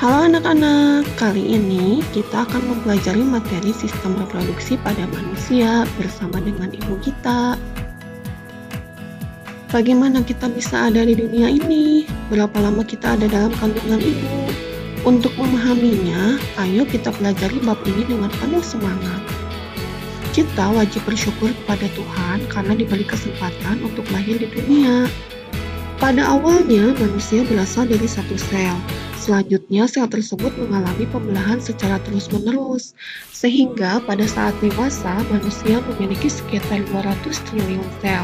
Halo anak-anak, kali ini kita akan mempelajari materi sistem reproduksi pada manusia bersama dengan ibu kita. Bagaimana kita bisa ada di dunia ini? Berapa lama kita ada dalam kandungan ibu? Untuk memahaminya, ayo kita pelajari bab ini dengan penuh semangat. Kita wajib bersyukur kepada Tuhan karena diberi kesempatan untuk lahir di dunia. Pada awalnya, manusia berasal dari satu sel. Selanjutnya, sel tersebut mengalami pembelahan secara terus-menerus, sehingga pada saat dewasa, manusia memiliki sekitar 200 triliun sel.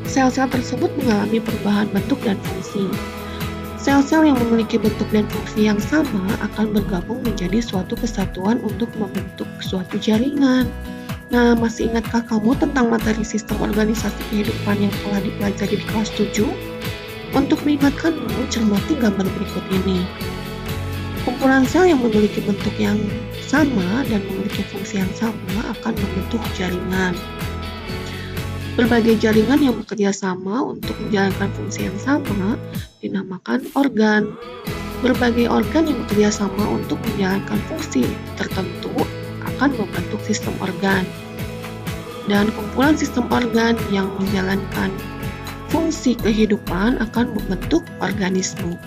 Sel-sel tersebut mengalami perubahan bentuk dan fungsi. Sel-sel yang memiliki bentuk dan fungsi yang sama akan bergabung menjadi suatu kesatuan untuk membentuk suatu jaringan. Nah, masih ingatkah kamu tentang materi sistem organisasi kehidupan yang telah dipelajari di kelas 7? Untuk mengingatkanmu, cermati gambar berikut ini. Kumpulan sel yang memiliki bentuk yang sama dan memiliki fungsi yang sama akan membentuk jaringan. Berbagai jaringan yang bekerja sama untuk menjalankan fungsi yang sama dinamakan organ. Berbagai organ yang bekerja sama untuk menjalankan fungsi tertentu akan membentuk sistem organ. Dan kumpulan sistem organ yang menjalankan fungsi kehidupan akan membentuk organisme.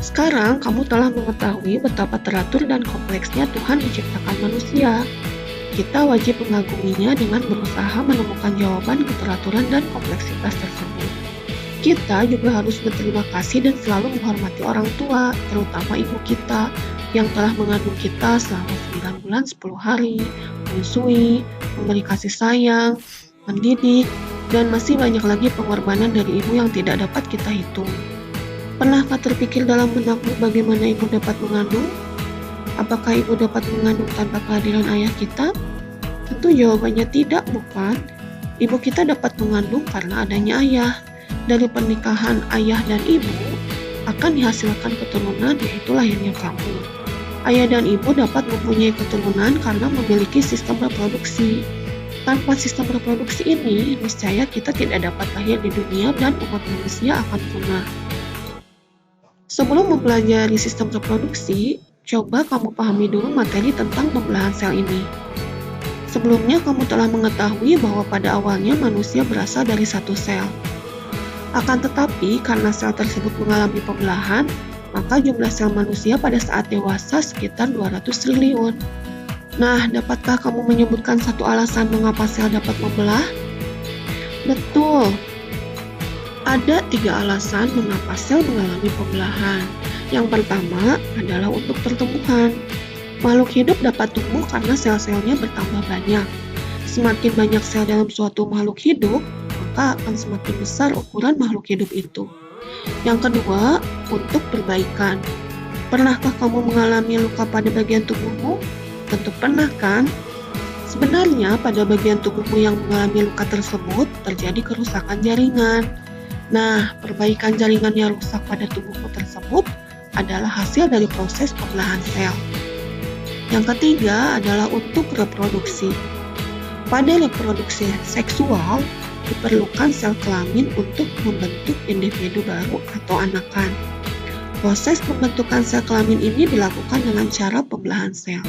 Sekarang kamu telah mengetahui betapa teratur dan kompleksnya Tuhan menciptakan manusia. Kita wajib mengaguminya dengan berusaha menemukan jawaban keteraturan dan kompleksitas tersebut. Kita juga harus berterima kasih dan selalu menghormati orang tua, terutama ibu kita yang telah mengandung kita selama 9 bulan 10 hari, menyusui, memberi kasih sayang, mendidik, dan masih banyak lagi pengorbanan dari ibu yang tidak dapat kita hitung. Pernahkah terpikir dalam benakmu bagaimana ibu dapat mengandung? Apakah ibu dapat mengandung tanpa kehadiran ayah kita? Tentu jawabannya tidak, bukan? Ibu kita dapat mengandung karena adanya ayah. Dari pernikahan ayah dan ibu akan dihasilkan keturunan, yaitu lahirnya kamu. Ayah dan ibu dapat mempunyai keturunan karena memiliki sistem reproduksi. Tanpa sistem reproduksi ini, niscaya kita tidak dapat lahir di dunia dan umat manusia akan punah. Sebelum mempelajari sistem reproduksi, coba kamu pahami dulu materi tentang pembelahan sel ini. Sebelumnya kamu telah mengetahui bahwa pada awalnya manusia berasal dari satu sel. Akan tetapi, karena sel tersebut mengalami pembelahan, maka jumlah sel manusia pada saat dewasa sekitar 200 triliun. Nah, dapatkah kamu menyebutkan satu alasan mengapa sel dapat membelah? Betul. Ada 3 alasan mengapa sel mengalami pembelahan. Yang pertama adalah untuk pertumbuhan. Makhluk hidup dapat tumbuh karena sel-selnya bertambah banyak. Semakin banyak sel dalam suatu makhluk hidup, maka akan semakin besar ukuran makhluk hidup itu. Yang kedua, untuk perbaikan. Pernahkah kamu mengalami luka pada bagian tubuhmu? Tentu pernah, kan? Sebenarnya pada bagian tubuhmu yang mengalami luka tersebut terjadi kerusakan jaringan. Nah, perbaikan jaringan yang rusak pada tubuhmu tersebut adalah hasil dari proses pembelahan sel. Yang ketiga adalah untuk reproduksi. Pada reproduksi seksual, diperlukan sel kelamin untuk membentuk individu baru atau anakan. Proses pembentukan sel kelamin ini dilakukan dengan cara pembelahan sel.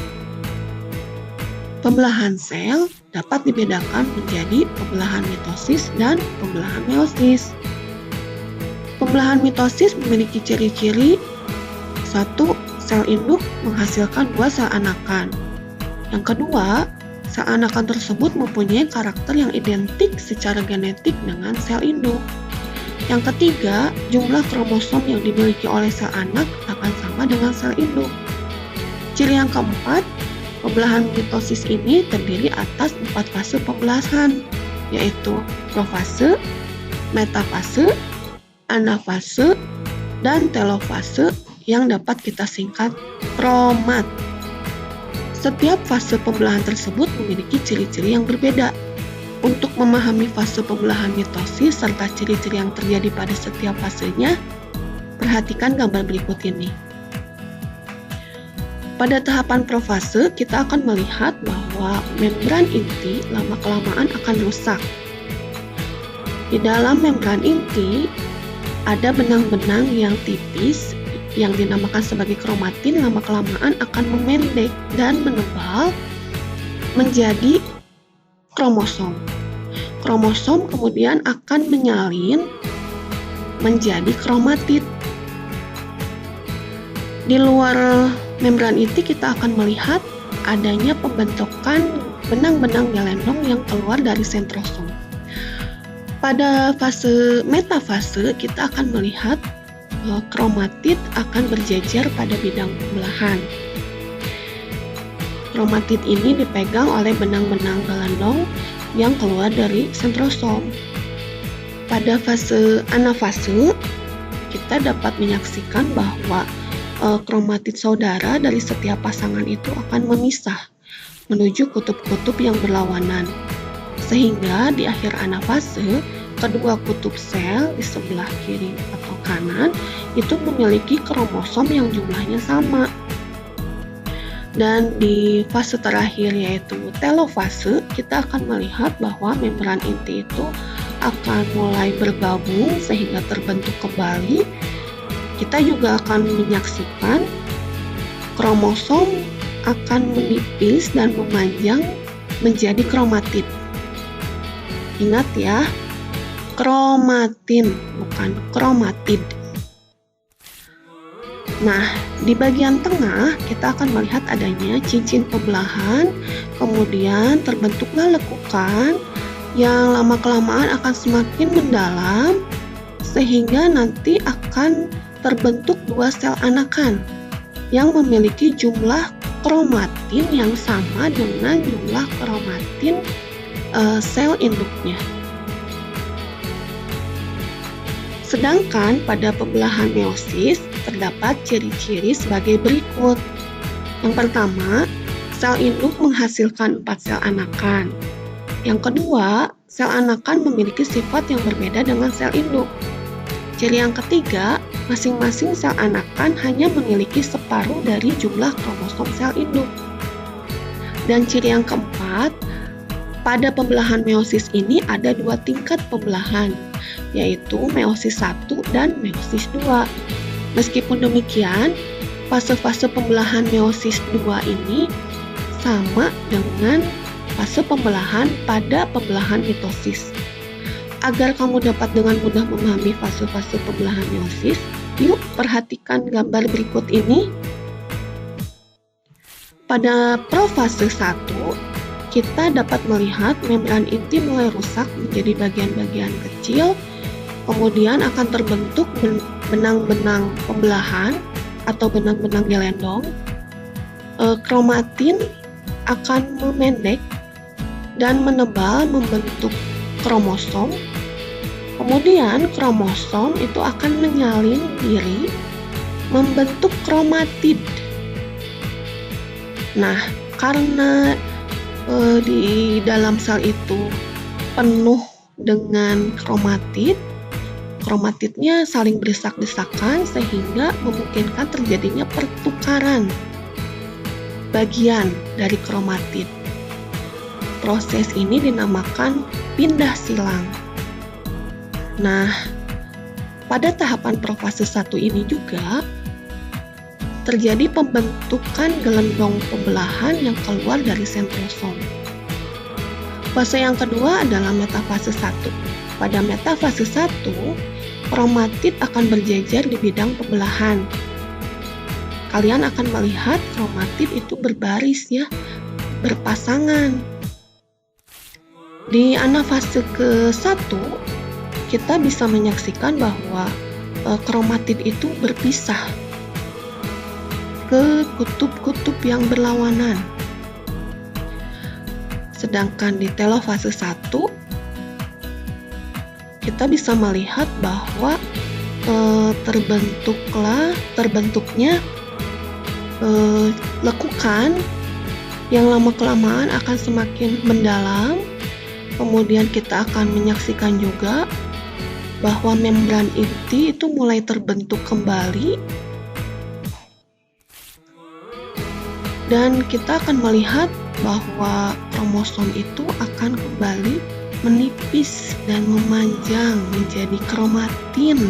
Pembelahan sel dapat dibedakan menjadi pembelahan mitosis dan pembelahan meiosis. Pembelahan mitosis memiliki ciri-ciri: 1. Sel induk menghasilkan 2 sel anakan. Yang kedua, sel anakan tersebut mempunyai karakter yang identik secara genetik dengan sel induk. Yang ketiga, jumlah kromosom yang dimiliki oleh sel anak akan sama dengan sel induk. Ciri yang keempat, pembelahan mitosis ini terdiri atas 4 fase pembelahan, yaitu profase, metafase, anafase, dan telofase yang dapat kita singkat kromat. Setiap fase pembelahan tersebut memiliki ciri-ciri yang berbeda. Untuk memahami fase pembelahan mitosis serta ciri-ciri yang terjadi pada setiap fasenya, perhatikan gambar berikut ini. Pada tahapan profase, kita akan melihat bahwa membran inti lama-kelamaan akan rusak. Di dalam membran inti, ada benang-benang yang tipis yang dinamakan sebagai kromatin lama-kelamaan akan memendek dan menebal menjadi kromosom. Kromosom kemudian akan menyalin menjadi kromatid. Di luar membran inti kita akan melihat adanya pembentukan benang-benang gelendong yang keluar dari sentrosom. Pada fase metafase kita akan melihat kromatid akan berjejer pada bidang pembelahan. Kromatid ini dipegang oleh benang-benang gelendong yang keluar dari sentrosom. Pada fase anafase kita dapat menyaksikan bahwa kromatid saudara dari setiap pasangan itu akan memisah menuju kutub-kutub yang berlawanan, sehingga di akhir anafase kedua kutub sel di sebelah kiri atau kanan itu memiliki kromosom yang jumlahnya sama. Dan di fase terakhir yaitu telofase kita akan melihat bahwa membran inti itu akan mulai bergabung sehingga terbentuk kembali. Kita juga akan menyaksikan kromosom akan menipis dan memanjang menjadi kromatid. Ingat ya, kromatin bukan kromatid. Nah, di bagian tengah kita akan melihat adanya cincin pembelahan, kemudian terbentuklah lekukan yang lama-kelamaan akan semakin mendalam sehingga nanti akan terbentuk dua sel anakan yang memiliki jumlah kromatin yang sama dengan jumlah kromatin sel induknya. Sedangkan pada pembelahan meiosis terdapat ciri-ciri sebagai berikut. Yang pertama, sel induk menghasilkan 4 sel anakan. Yang kedua, sel anakan memiliki sifat yang berbeda dengan sel induk. Ciri yang ketiga, masing-masing sel anakan hanya memiliki separuh dari jumlah kromosom sel induk. Dan ciri yang keempat, pada pembelahan meiosis ini ada 2 tingkat pembelahan, yaitu meiosis 1 dan meiosis 2. Meskipun demikian, fase-fase pembelahan meiosis 2 ini sama dengan fase pembelahan pada pembelahan mitosis. Agar kamu dapat dengan mudah memahami fase-fase pembelahan meiosis, yuk perhatikan gambar berikut ini. Pada profase 1, kita dapat melihat membran inti mulai rusak menjadi bagian-bagian kecil, kemudian akan terbentuk benang-benang pembelahan atau benang-benang gelendong. Kromatin akan memendek dan menebal membentuk kromosom. Kemudian kromosom itu akan menyalin diri membentuk kromatid. Nah, karena di dalam sel itu penuh dengan kromatid, kromatidnya saling berdesak-desakan sehingga memungkinkan terjadinya pertukaran bagian dari kromatid. Proses ini dinamakan pindah silang. Nah, pada tahapan profase 1 ini juga terjadi pembentukan gelendong pembelahan yang keluar dari sentrosom. Fase yang kedua adalah metafase 1. Pada metafase 1, kromatid akan berjejer di bidang pembelahan. Kalian akan melihat kromatid itu berbaris ya, berpasangan. Di anafase ke-1, kita bisa menyaksikan bahwa kromatid itu berpisah ke kutub-kutub yang berlawanan. Sedangkan di telofase 1, kita bisa melihat bahwa terbentuknya lekukan yang lama-kelamaan akan semakin mendalam. Kemudian kita akan menyaksikan juga bahwa membran inti itu mulai terbentuk kembali, dan kita akan melihat bahwa kromosom itu akan kembali menipis dan memanjang menjadi kromatin.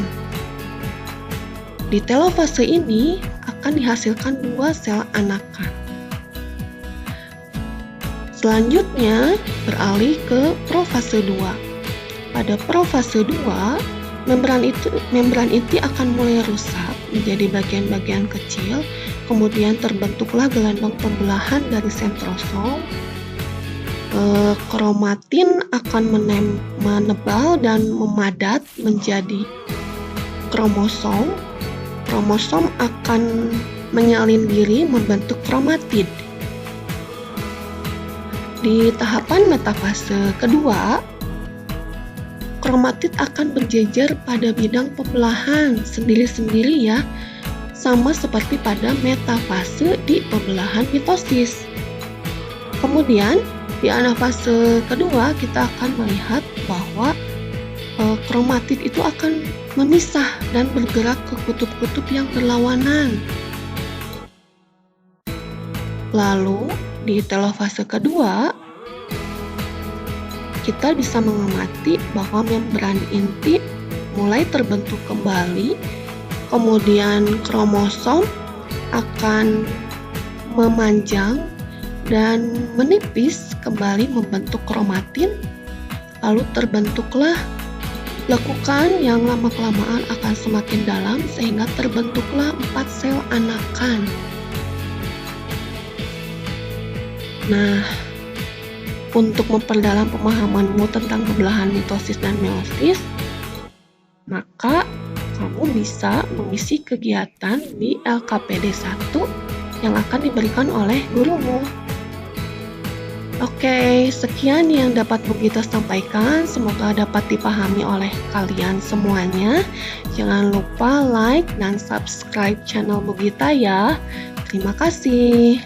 Di telofase ini akan dihasilkan 2 sel anakan. Selanjutnya beralih ke profase 2. Pada profase 2, membran inti akan mulai rusak menjadi bagian-bagian kecil, kemudian terbentuklah gelandang pembelahan dari sentrosom. Kromatin akan menebal dan memadat menjadi kromosom. Kromosom akan menyalin diri membentuk kromatid. Di tahapan metafase kedua, kromatid akan berjejer pada bidang pembelahan sendiri-sendiri ya, sama seperti pada metafase di pembelahan mitosis. Kemudian di anafase kedua kita akan melihat bahwa kromatid itu akan memisah dan bergerak ke kutub-kutub yang berlawanan. Lalu di telofase kedua, kita bisa mengamati bahwa membran inti mulai terbentuk kembali, kemudian kromosom akan memanjang dan menipis kembali membentuk kromatin, lalu terbentuklah lekukan yang lama-kelamaan akan semakin dalam sehingga terbentuklah 4 sel anakan. Nah, untuk memperdalam pemahamanmu tentang pembelahan mitosis dan meiosis, maka kamu bisa mengisi kegiatan di LKPD 1 yang akan diberikan oleh gurumu. Oke, sekian yang dapat Bu Gita sampaikan. Semoga dapat dipahami oleh kalian semuanya. Jangan lupa like dan subscribe channel Bu Gita ya. Terima kasih.